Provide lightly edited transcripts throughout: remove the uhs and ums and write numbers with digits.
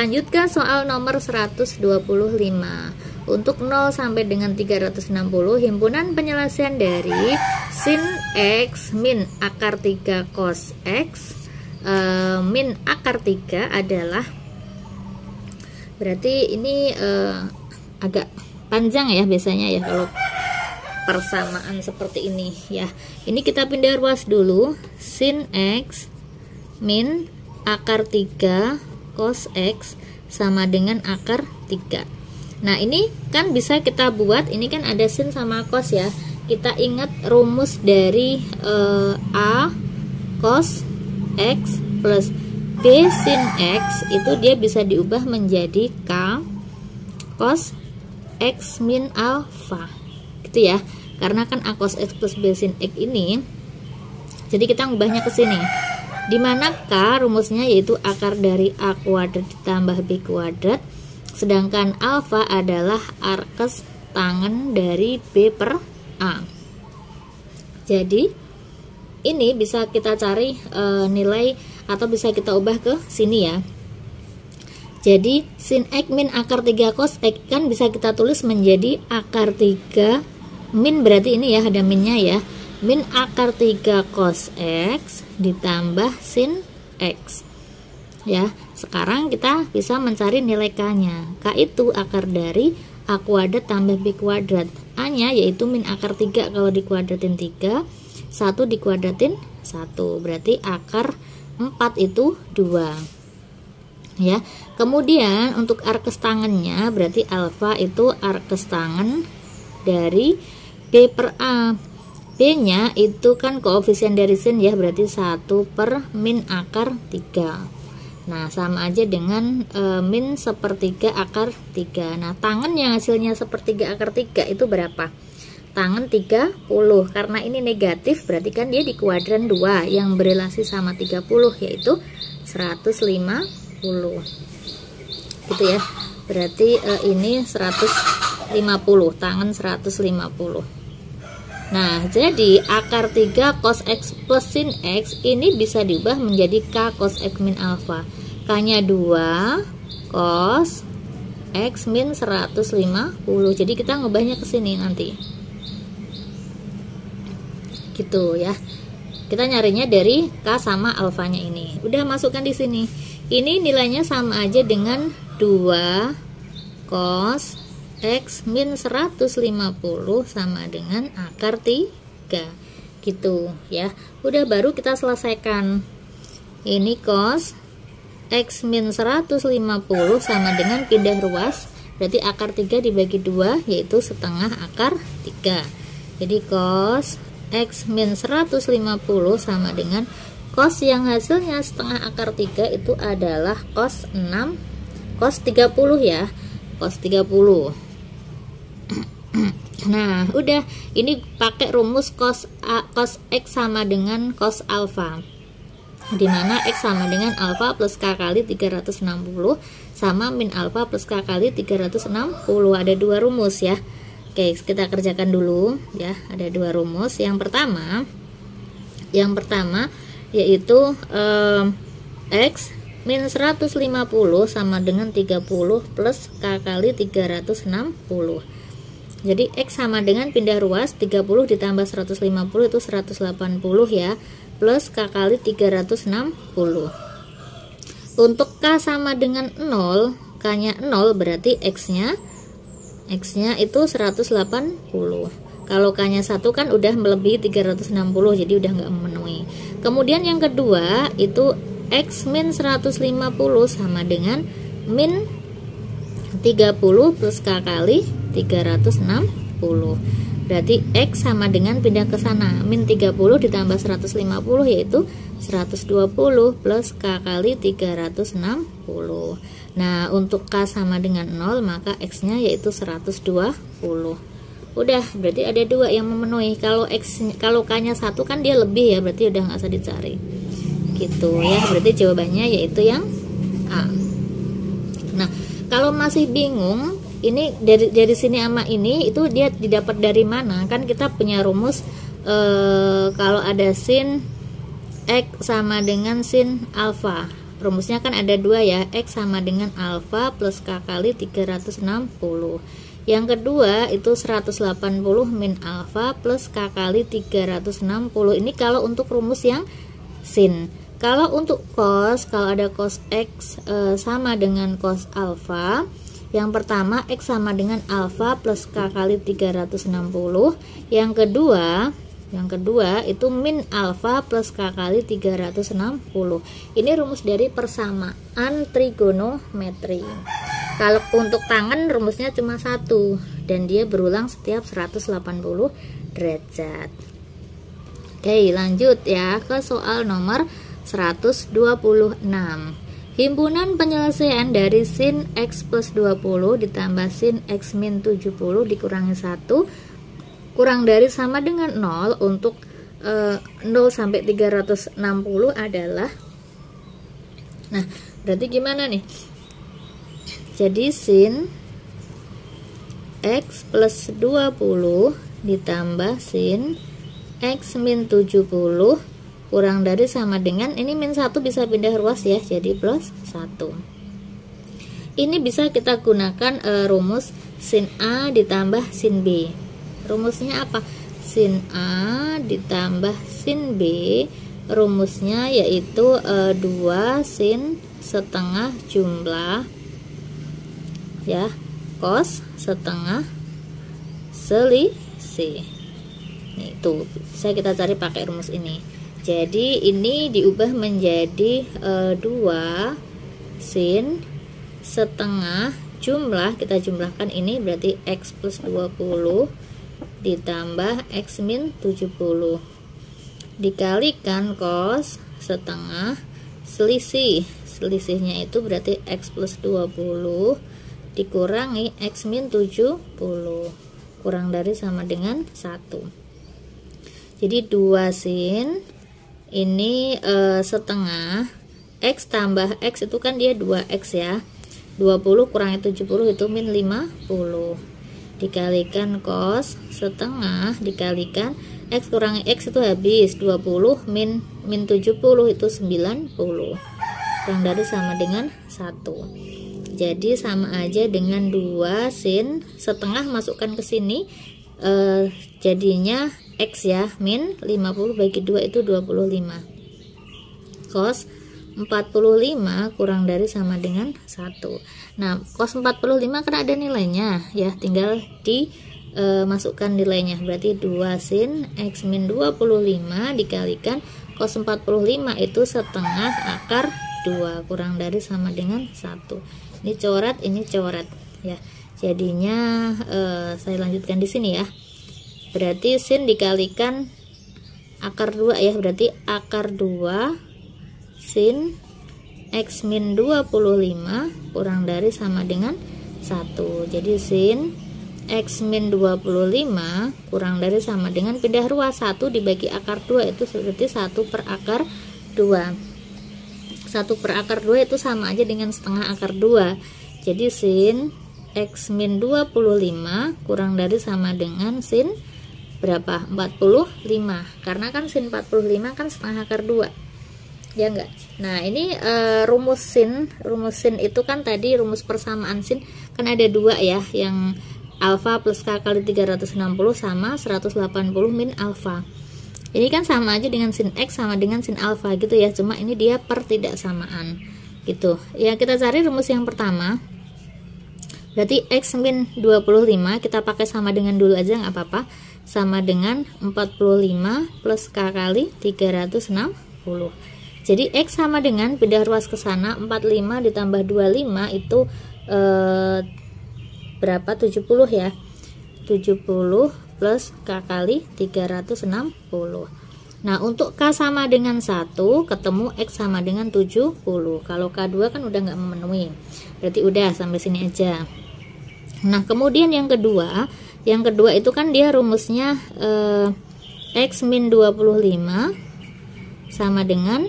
Lanjut ke soal nomor 125. Untuk 0 sampai dengan 360, himpunan penyelesaian dari sin X min akar 3 cos X min akar 3 adalah, berarti ini agak panjang ya biasanya ya kalau persamaan seperti ini ya. Ini kita pindah ruas dulu. Sin X min akar 3 cos X sama dengan akar 3. Nah ini kan bisa kita buat, ini kan ada sin sama cos ya. Kita ingat rumus dari A cos X plus B sin X, itu dia bisa diubah menjadi K cos X min alpha gitu ya. Karena kan A cos X plus B sin X ini, jadi kita ngubahnya ke sini. Dimana K rumusnya yaitu akar dari A kuadrat ditambah B kuadrat, sedangkan alfa adalah arkes tangen dari B per A. Jadi ini bisa kita cari nilai atau bisa kita ubah ke sini ya. Jadi sin X min akar 3 cos X kan bisa kita tulis menjadi akar 3 min, berarti ini ya ada minnya ya, min akar 3 cos X ditambah sin X ya. Sekarang kita bisa mencari nilai K nya. K itu akar dari A kuadrat tambah B kuadrat. A nya yaitu min akar 3, kalau dikuadratin 3, 1 dikuadratin 1, berarti akar 4 itu 2 ya. Kemudian untuk arkes tangennya, berarti alfa itu arkes tangen dari B per A. B nya itu kan koefisien dari sin ya, berarti 1 per min akar 3. Nah sama aja dengan min sepertiga akar 3. Nah tangen yang hasilnya sepertiga akar 3 itu berapa? Tangen 30. Karena ini negatif berarti kan dia di kuadran 2 yang berelasi sama 30, yaitu 150 gitu ya. Berarti ini 150, tangen 150. Nah, jadi akar 3 cos X plus sin X ini bisa diubah menjadi K cos X min alpha. K-nya 2 cos X min 150. Jadi kita ngubahnya ke sini nanti. Gitu ya. Kita nyarinya dari K sama alfanya ini. Udah masukkan di sini. Ini nilainya sama aja dengan 2 cos X min 150 sama dengan akar 3 gitu ya. Udah, baru kita selesaikan. Ini cos X min 150 sama dengan pindah ruas, berarti akar 3 dibagi 2 yaitu setengah akar 3. Jadi cos X min 150 sama dengan cos yang hasilnya setengah akar 3 itu adalah cos 6 cos 30 ya, cos 30. Nah, udah, ini pakai rumus cos X sama dengan cos alfa, dimana X sama dengan alfa plus K kali 360 sama min alfa plus K kali 360. Ada dua rumus ya. Oke, kita kerjakan dulu ya. Ada dua rumus. Yang pertama yaitu X min 150 sama dengan 30 plus K kali 360. Jadi X sama dengan pindah ruas 30 ditambah 150 itu 180 ya, plus K kali 360. Untuk K sama dengan 0, K nya 0 berarti X nya itu 180. Kalau K nya 1 kan udah melebihi 360, jadi udah nggak memenuhi. Kemudian yang kedua itu X min 150 sama dengan min 30 plus K kali 360. Berarti X sama dengan pindah ke sana, min 30 ditambah 150 yaitu 120 plus K kali 360. Nah, untuk K sama dengan 0 maka X nya yaitu 120. Udah, berarti ada dua yang memenuhi. Kalau K nya 1 kan dia lebih ya, berarti udah nggak usah dicari gitu ya. Berarti jawabannya yaitu yang A. Nah, kalau masih bingung ini dari sini sama ini itu dia didapat dari mana? Kan kita punya rumus kalau ada sin X sama dengan sin alfa rumusnya kan ada dua ya, X sama dengan alfa plus K kali 360. Yang kedua itu 180 min alfa plus K kali 360. Ini kalau untuk rumus yang sin. Kalau untuk cos, kalau ada cos X sama dengan cos alfa, yang pertama X sama dengan alfa plus K kali 360. Yang kedua itu min alfa plus K kali 360. Ini rumus dari persamaan trigonometri. Kalau untuk tangan rumusnya cuma satu dan dia berulang setiap 180 derajat. Oke, lanjut ya ke soal nomor 126. Himpunan penyelesaian dari sin X plus 20 ditambah sin X min 70 dikurangi 1 kurang dari sama dengan 0 untuk 0 sampai 360 adalah, nah berarti gimana nih? Jadi sin X plus 20 ditambah sin X min 70 kurang dari sama dengan, ini min 1 bisa pindah ruas ya, jadi plus 1. Ini bisa kita gunakan rumus sin A ditambah sin B. Rumusnya apa? Sin A ditambah sin B, rumusnya yaitu 2 sin setengah jumlah ya cos setengah selisih. Nih, itu bisa kita cari pakai rumus ini. Jadi ini diubah menjadi 2 sin setengah jumlah, kita jumlahkan ini berarti X plus 20 ditambah X min 70 dikalikan cos setengah selisih. Selisihnya itu berarti X plus 20 dikurangi X min 70 kurang dari sama dengan 1. Jadi 2 sin ini setengah X tambah X itu kan dia 2X ya, 20 kurangi 70 itu min 50 dikalikan cos setengah dikalikan X kurangi X itu habis 20 min 70 itu 90 kurang dari sama dengan 1. Jadi sama aja dengan 2 sin setengah masukkan ke sini jadinya X ya, min 50 bagi 2 itu 25 cos 45 kurang dari sama dengan 1. Nah cos 45 kan ada nilainya ya, tinggal dimasukkan nilainya, berarti 2 sin X min 25 dikalikan cos 45 itu setengah akar 2 kurang dari sama dengan 1. Ini coret, ini coret ya. Jadinya saya lanjutkan di sini ya. Berarti sin dikalikan akar 2 ya, berarti akar 2 sin X min 25 kurang dari sama dengan 1. Jadi sin X min 25 kurang dari sama dengan pindah ruas 1 dibagi akar 2 itu berarti 1 per akar 2. 1 per akar 2 itu sama aja dengan setengah akar 2. Jadi sin X min 25 kurang dari sama dengan sin berapa? 45. Karena kan sin 45 kan setengah akar 2. Ya enggak? Nah, ini rumus sin itu kan tadi rumus persamaan sin kan ada 2 ya, yang alfa plus K kali 360 sama 180 min alfa. Ini kan sama aja dengan sin X sama dengan sin alfa gitu ya, cuma ini dia per tidak samaan gitu. Ya kita cari rumus yang pertama. Berarti X min 25 kita pakai sama dengan dulu aja nggak apa-apa. Sama dengan 45 plus K kali 360. Jadi X sama dengan pindah ruas ke sana 45 ditambah 25 itu berapa? 70 ya. 70 plus K kali 360. Nah untuk K sama dengan 1 ketemu X sama dengan 70. Kalau K2 kan udah nggak memenuhi, berarti udah sampai sini aja. Nah kemudian yang kedua itu kan dia rumusnya X min 25 sama dengan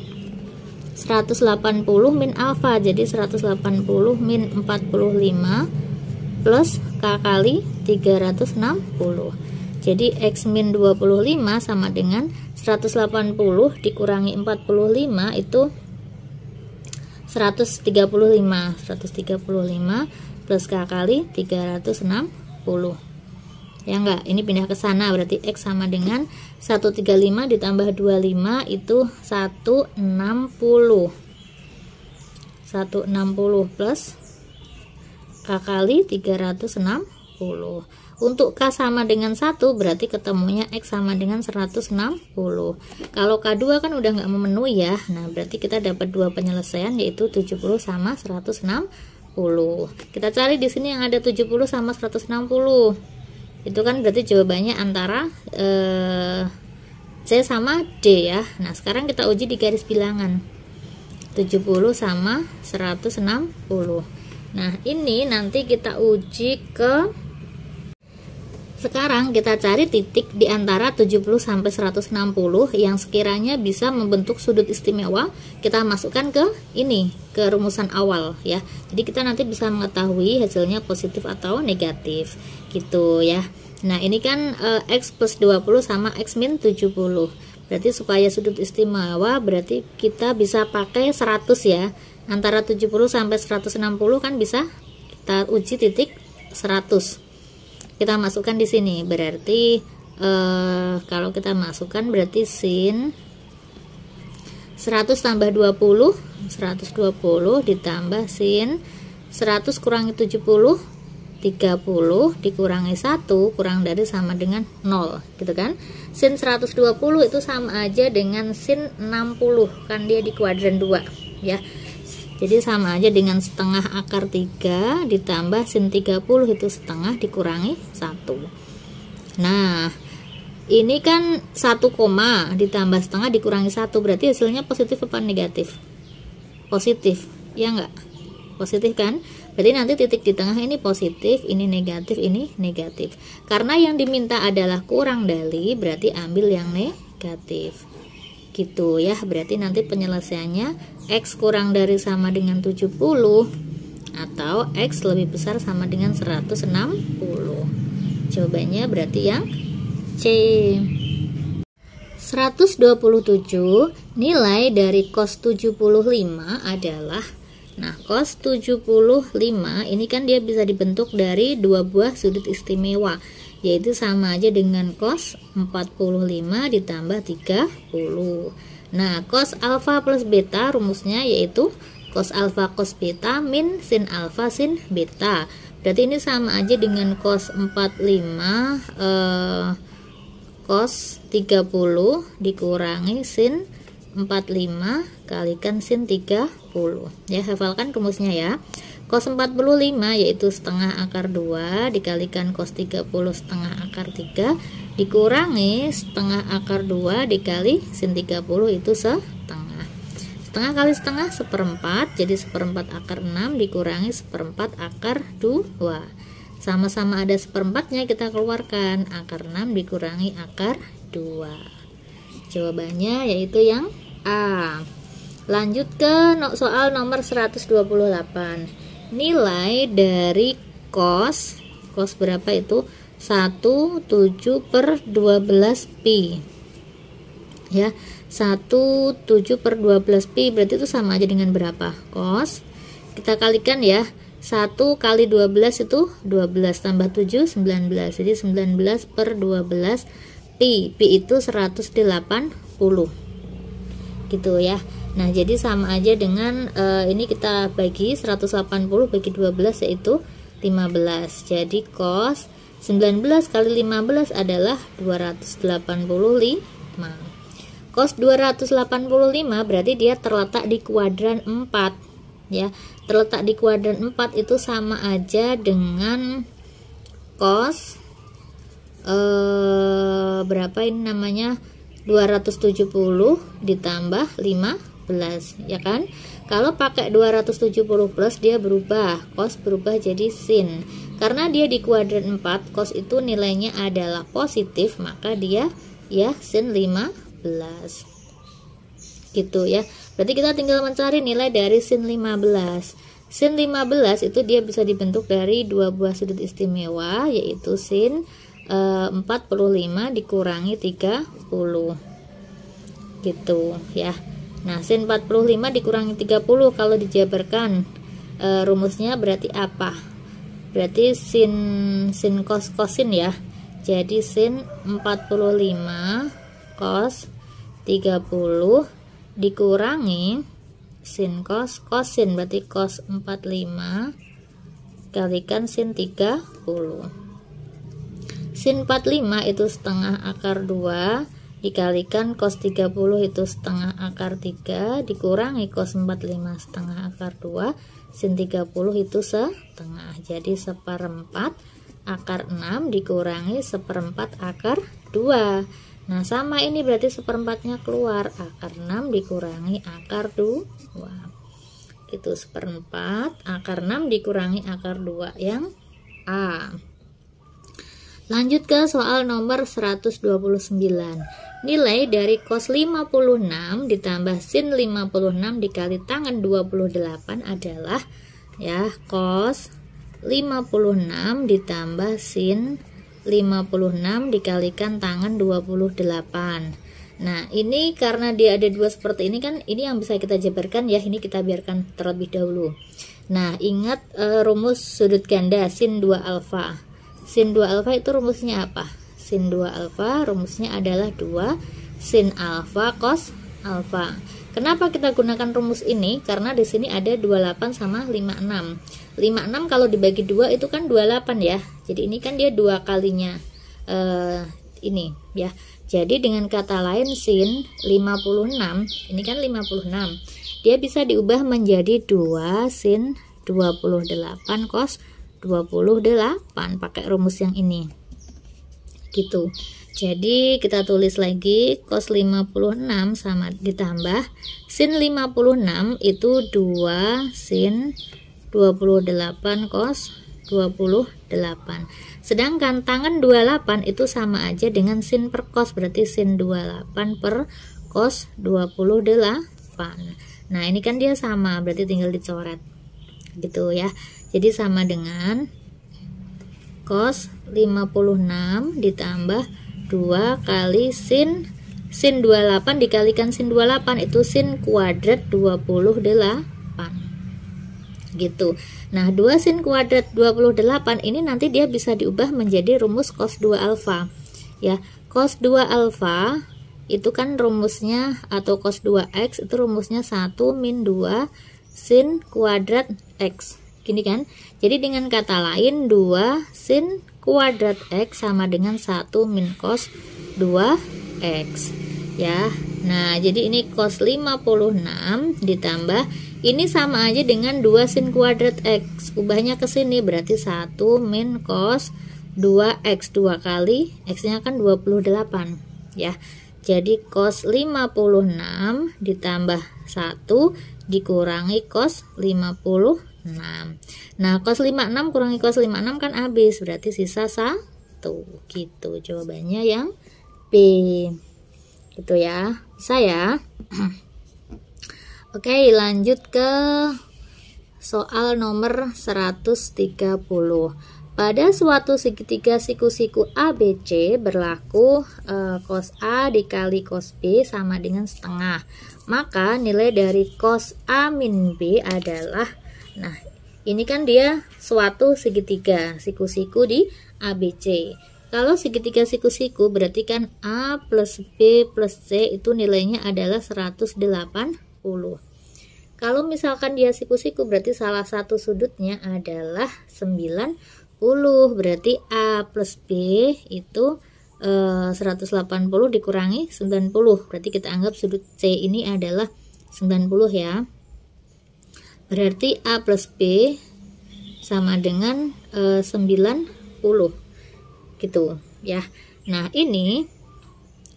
180 min alfa. Jadi 180 min 45 plus K kali 360. Jadi X min 25 sama dengan 180 dikurangi 45 itu 1 135 plus K kali 360 ya enggak, ini pindah ke sana, berarti X sama dengan 135 ditambah 25 itu 160 plus K kali 360. Untuk K sama dengan 1 berarti ketemunya X sama dengan 160. Kalau K2 kan udah nggak memenuhi ya. Nah, berarti kita dapat dua penyelesaian, yaitu 70 sama 160. Kita cari di sini yang ada 70 sama 160. Itu kan berarti jawabannya antara C sama D ya. Nah, sekarang kita uji di garis bilangan. 70 sama 160. Nah, ini nanti kita uji ke, sekarang kita cari titik di antara 70 sampai 160 yang sekiranya bisa membentuk sudut istimewa. Kita masukkan ke ini, ke rumusan awal ya. Jadi kita nanti bisa mengetahui hasilnya positif atau negatif gitu ya. Nah, ini kan X plus 20 sama X min 70. Berarti supaya sudut istimewa berarti kita bisa pakai 100 ya. Antara 70 sampai 160 kan bisa kita uji titik 100. Kita masukkan di sini, berarti kalau kita masukkan berarti sin 100 tambah 20 120 ditambah sin 100 kurangi 70 30 dikurangi 1 kurang dari sama dengan 0 gitu kan. Sin 120 itu sama aja dengan sin 60, kan dia di kuadran 2 ya. Jadi sama aja dengan setengah akar 3 ditambah sin 30 itu setengah dikurangi 1. Nah, ini kan 1 koma ditambah setengah dikurangi 1, berarti hasilnya positif apa negatif? Positif, ya enggak? Positif kan? Berarti nanti titik di tengah ini positif, ini negatif, ini negatif. Karena yang diminta adalah kurang dari, berarti ambil yang negatif. Gitu ya, berarti nanti penyelesaiannya X kurang dari sama dengan 70 atau X lebih besar sama dengan 160. Jawabannya berarti yang C. 127, nilai dari cos 75 adalah, nah cos 75 ini kan dia bisa dibentuk dari dua buah sudut istimewa, yaitu sama aja dengan cos 45 ditambah 30. Nah, cos alfa plus beta rumusnya yaitu cos alfa cos beta min sin alfa sin beta. Berarti ini sama aja dengan cos 45 cos 30 dikurangi sin 45 kalikan sin 30. Ya, hafalkan rumusnya ya. Cos 45 yaitu setengah akar 2 dikalikan cos 30 setengah akar 3 dikurangi setengah akar 2 dikali sin 30 itu setengah. Setengah kali setengah seperempat, jadi seperempat akar 6 dikurangi seperempat akar 2. Sama-sama ada seperempatnya, kita keluarkan. Akar 6 dikurangi akar 2. Jawabannya yaitu yang A. Lanjut ke soal nomor 128. Nilai dari cos berapa itu? 17 per 12 pi ya, 17 per 12 pi berarti itu sama aja dengan berapa? Cos kita kalikan ya, 1 kali 12 itu 12 tambah 7 19, jadi 19 per 12 pi itu 180 gitu ya. Nah, jadi sama aja dengan ini kita bagi 180 bagi 12 yaitu 15. Jadi cos 19 kali 15 adalah 285. Cos 285 berarti dia terletak di kuadran 4 ya. Terletak di kuadran 4 itu sama aja dengan cos berapa ini namanya? 270 ditambah 15 ya kan. Kalau pakai 270 plus dia berubah, cos berubah jadi sin. Karena dia di kuadran 4, cos itu nilainya adalah positif, maka dia ya sin 15 gitu ya. Berarti kita tinggal mencari nilai dari sin 15. Sin 15 itu dia bisa dibentuk dari dua buah sudut istimewa, yaitu sin 45 dikurangi 30 gitu ya. Nah, sin 45 dikurangi 30 kalau dijabarkan rumusnya berarti apa? Berarti sin cos sin ya. Jadi sin 45 cos 30 dikurangi sin cos sin, berarti cos 45 kalikan sin 30. Sin 45 itu setengah akar 2 dikalikan cos 30 itu setengah akar 3 dikurangi cos 45 setengah akar 2, sin 30 itu setengah, jadi 1/4 akar 6 dikurangi 1/4 akar 2. Nah, sama ini berarti 1/4-nya keluar, akar 6 dikurangi akar 2. Itu 1/4 akar 6 dikurangi akar 2 yang A. Lanjut ke soal nomor 129. Nilai dari cos 56 ditambah sin 56 dikali tangan 28 adalah ya cos 56 ditambah sin 56 dikalikan tangan 28. Nah, ini karena dia ada dua seperti ini kan, ini yang bisa kita jabarkan ya, ini kita biarkan terlebih dahulu. Nah, ingat rumus sudut ganda sin 2 alfa. Sin 2 alfa itu rumusnya apa? Sin 2 alfa rumusnya adalah 2 sin alfa cos alfa. Kenapa kita gunakan rumus ini? Karena di sini ada 28 sama 56. 56 kalau dibagi 2 itu kan 28 ya. Jadi ini kan dia 2 kalinya ini ya. Jadi dengan kata lain sin 56, ini kan 56. Dia bisa diubah menjadi 2 sin 28 cos 28 pakai rumus yang ini. Gitu. Jadi kita tulis lagi cos 56 sama ditambah sin 56 itu 2 sin 28 cos 28. Sedangkan tangan 28 itu sama aja dengan sin per cos, berarti sin 28 per cos 28. Nah, ini kan dia sama, berarti tinggal dicoret. Gitu ya. Jadi sama dengan cos 56 ditambah 2 kali sin 28 dikalikan sin 28 itu sin kuadrat 28 gitu. Nah, 2 sin kuadrat 28 ini nanti dia bisa diubah menjadi rumus cos 2 alfa ya. Cos 2 alfa itu kan rumusnya, atau cos 2x itu rumusnya 1 min 2 sin kuadrat x gini kan. Jadi dengan kata lain 2 sin kuadrat x sama dengan 1 min cos 2x ya. Nah, jadi ini cos 56 ditambah ini sama aja dengan 2 sin kuadrat x, ubahnya ke sini berarti 1 min cos 2x, 2 kali x nya kan 28 ya. Jadi cos 56 ditambah 1 dikurangi cos 56. Nah, cos 56 kurangi cos 56 kan habis, berarti sisa 1 gitu. Jawabannya yang B. Gitu ya. Bisa ya. Oke, lanjut ke soal nomor 130. Pada suatu segitiga siku-siku ABC berlaku cos A dikali cos B sama dengan setengah. Maka nilai dari cos A min B adalah, nah ini kan dia suatu segitiga siku-siku di ABC. Kalau segitiga siku-siku berarti kan A plus B plus C itu nilainya adalah 180. Kalau misalkan dia siku-siku berarti salah satu sudutnya adalah 90. Berarti A plus B itu 180 dikurangi 90. Berarti kita anggap sudut C ini adalah 90 ya. Berarti A plus B sama dengan 90 gitu ya. Nah, ini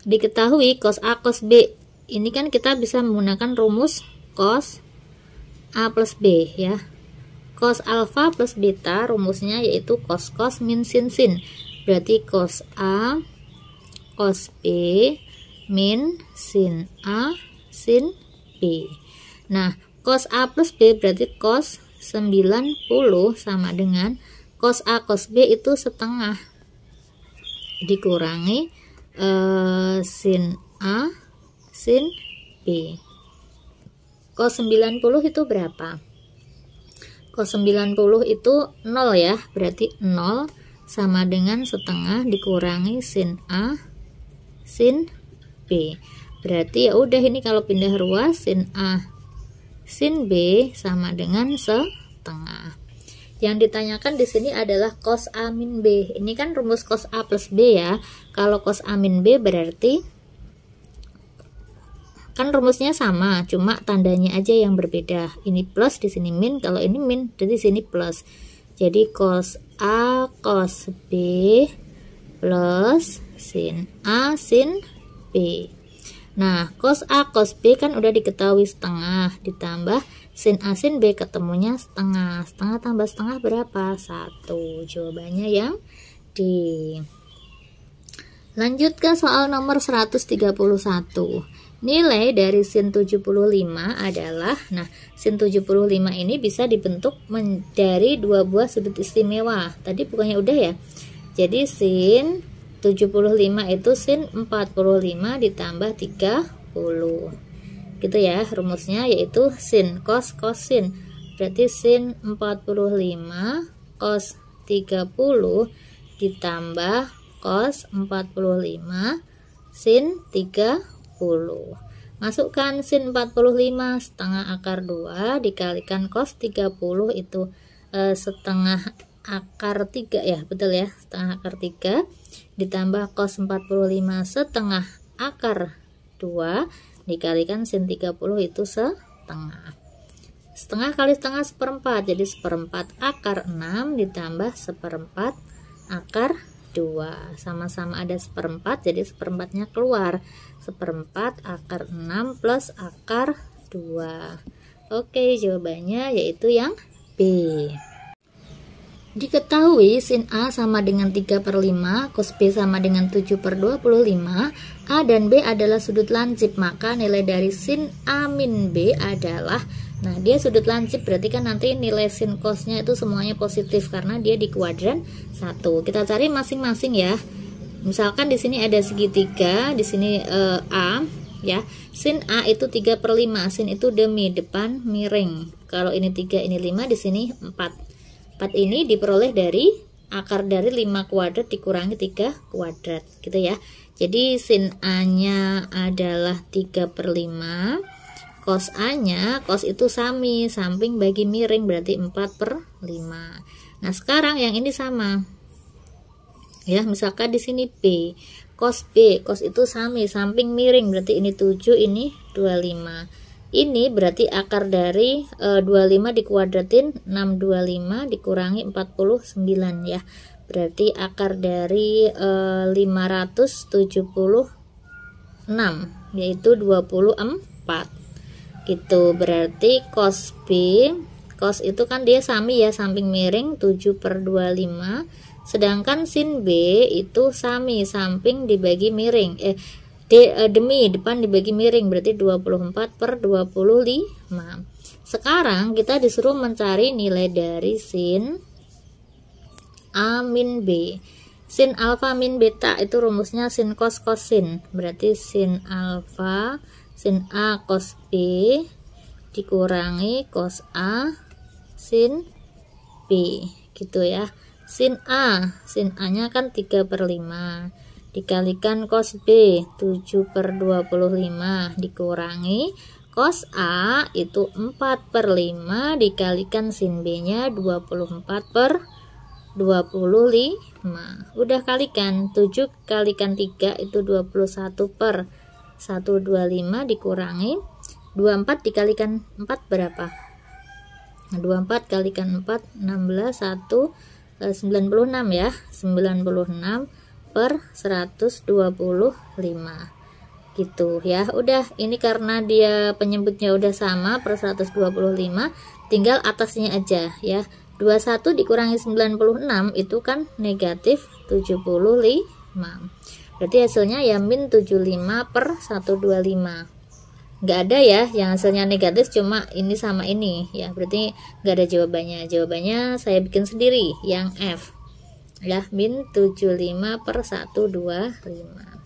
diketahui cos A cos B ini kan kita bisa menggunakan rumus cos A plus B ya. Cos alfa plus beta rumusnya yaitu cos cos min sin sin. Berarti cos A cos B min sin A sin B. Nah, cos A plus B berarti cos 90 sama dengan cos A cos B itu setengah dikurangi sin A sin B Cos 90 itu berapa? Cos 90 itu 0 ya, berarti 0 sama dengan setengah dikurangi sin A sin B. Berarti ya udah, ini kalau pindah ruas sin A sin B sama dengan setengah. Yang ditanyakan di sini adalah cos A min B. Ini kan rumus cos A plus B ya. Kalau cos A min B berarti kan rumusnya sama, cuma tandanya aja yang berbeda. Ini plus, di sini min, kalau ini min, jadi sini plus. Jadi cos A cos B plus sin A sin B. Nah, cos A cos B kan udah diketahui setengah, ditambah sin A sin B ketemunya setengah. Setengah tambah setengah berapa? 1. Jawabannya yang D. Lanjut ke soal nomor 131. Nilai dari sin 75 adalah, nah sin 75 ini bisa dibentuk dari dua buah sudut istimewa. Tadi bukannya udah ya? Jadi sin 75 itu sin 45 ditambah 30. Gitu ya rumusnya, yaitu sin cos cos sin. Berarti sin 45 cos 30 ditambah cos 45 sin 30. Masukkan sin 45 setengah akar 2 dikalikan cos 30 itu setengah akar 3 ya, betul ya, setengah akar 3 ditambah cos 45 setengah akar 2 dikalikan sin 30 itu setengah. Setengah kali setengah seperempat, jadi seperempat akar 6 ditambah seperempat akar 2. Sama-sama ada seperempat, jadi seperempatnya keluar. Seperempat akar 6 plus akar 2. Oke, jawabannya yaitu yang B. Diketahui sin A sama dengan 3/5, cos B sama dengan 7/25, A dan B adalah sudut lancip, maka nilai dari sin A min B adalah, nah dia sudut lancip berarti kan nanti nilai sin cosnya itu semuanya positif karena dia di kuadran 1. Kita cari masing-masing ya. Misalkan di sini ada segitiga, di sini A ya. Sin A itu 3/5, sin itu demi, depan miring. Kalau ini 3, ini 5, di sini 4. 4 ini diperoleh dari akar dari 5 kuadrat dikurangi 3 kuadrat gitu ya. Jadi sin A-nya adalah 3/5. Cos A-nya, cos itu sami, samping bagi miring berarti 4/5. Nah, sekarang yang ini sama. Ya, misalkan di sini B, cos itu sami, samping miring berarti ini 7, ini 25. Ini berarti akar dari 25 dikuadratin 625 dikurangi 49 ya. Berarti akar dari 576 yaitu 24. Gitu. Berarti cos B, cos itu kan dia sami ya, samping miring 7/25. Sedangkan sin B itu sami, samping dibagi miring. Demi, depan dibagi miring berarti 24/25. Sekarang kita disuruh mencari nilai dari sin A min B. Sin alfa min beta itu rumusnya sin cos cos sin. Berarti sin alfa sin A cos B dikurangi cos A sin B gitu ya. Sin A-nya kan 3/5 dikalikan cos B 7/25 dikurangi cos A itu 4/5 dikalikan sin B nya 24/25. Udah kalikan, 7 kalikan 3 itu 21/125 dikurangi 24 dikalikan 4 berapa? Nah, 24 kalikan 4 16 96 ya, 96/125 gitu ya. Udah, ini karena dia penyebutnya udah sama per 125, tinggal atasnya aja ya. 21 dikurangi 96 itu kan negatif 75. Berarti hasilnya ya min 75/125. Nggak ada ya yang hasilnya negatif, cuma ini sama ini ya, berarti nggak ada jawabannya. Jawabannya saya bikin sendiri yang F ya, min 75/125.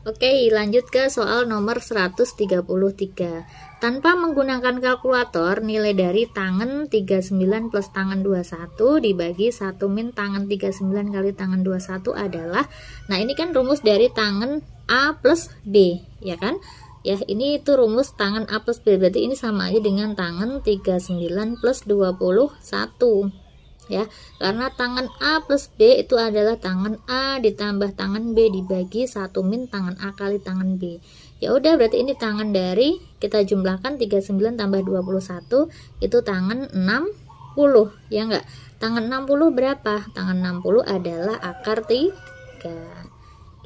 Oke, lanjut ke soal nomor 133. Tanpa menggunakan kalkulator, nilai dari tangan 39 plus tangan 21 dibagi 1 min tangan 39 kali tangan 21 adalah, nah ini kan rumus dari tangan A plus B, ya kan? Ya, ini itu rumus tangan A plus B, berarti ini sama aja dengan tangan 39 plus 21. Ya, karena tangan A plus B itu adalah tangan A ditambah tangan B dibagi 1 min tangan A kali tangan B. Ya udah, berarti ini tangan dari, kita jumlahkan 39 tambah 21 itu tangan 60, ya enggak? Tangan 60 berapa? Tangan 60 adalah akar 3.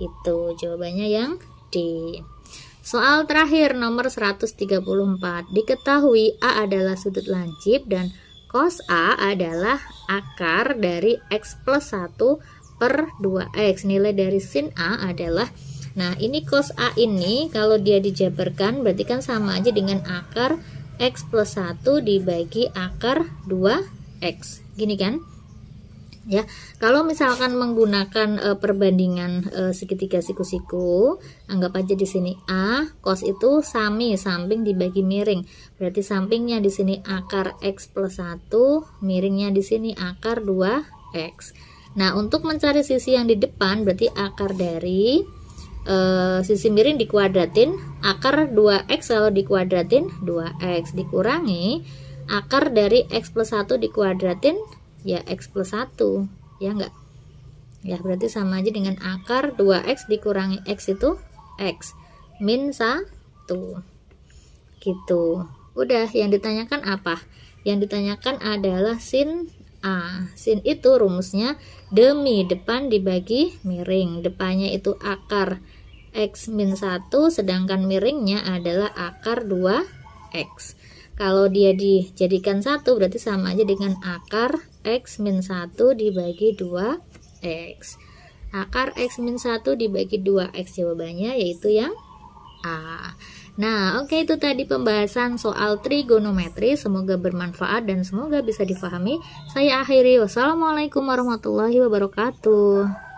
Itu jawabannya yang D. Soal terakhir nomor 134. Diketahui A adalah sudut lancip dan cos A adalah akar dari X plus 1 per 2X. Nilai dari sin A adalah, nah ini cos A ini kalau dia dijabarkan berarti kan sama aja dengan akar X plus 1 dibagi akar 2X. Gini kan? Ya, kalau misalkan menggunakan perbandingan segitiga siku-siku, anggap aja di sini A cos itu sami samping dibagi miring. Berarti sampingnya di sini akar X plus 1, miringnya di sini akar 2X. Nah, untuk mencari sisi yang di depan berarti akar dari sisi miring dikuadratin, akar 2X kalau dikuadratin 2X dikurangi akar dari X plus 1 dikuadratin ya X plus 1, ya enggak? Ya, berarti sama aja dengan akar 2X dikurangi X itu X min 1. Gitu. Udah, yang ditanyakan apa? Yang ditanyakan adalah sin A. Sin itu rumusnya demi depan dibagi miring. Depannya itu akar X min 1, sedangkan miringnya adalah akar 2X. Kalau dia dijadikan 1 berarti sama aja dengan akar X min 1 dibagi 2X. Akar X min 1 dibagi 2X jawabannya yaitu yang A. Nah, oke, itu tadi pembahasan soal trigonometri. Semoga bermanfaat dan semoga bisa difahami. Saya akhiri. Wassalamualaikum warahmatullahi wabarakatuh.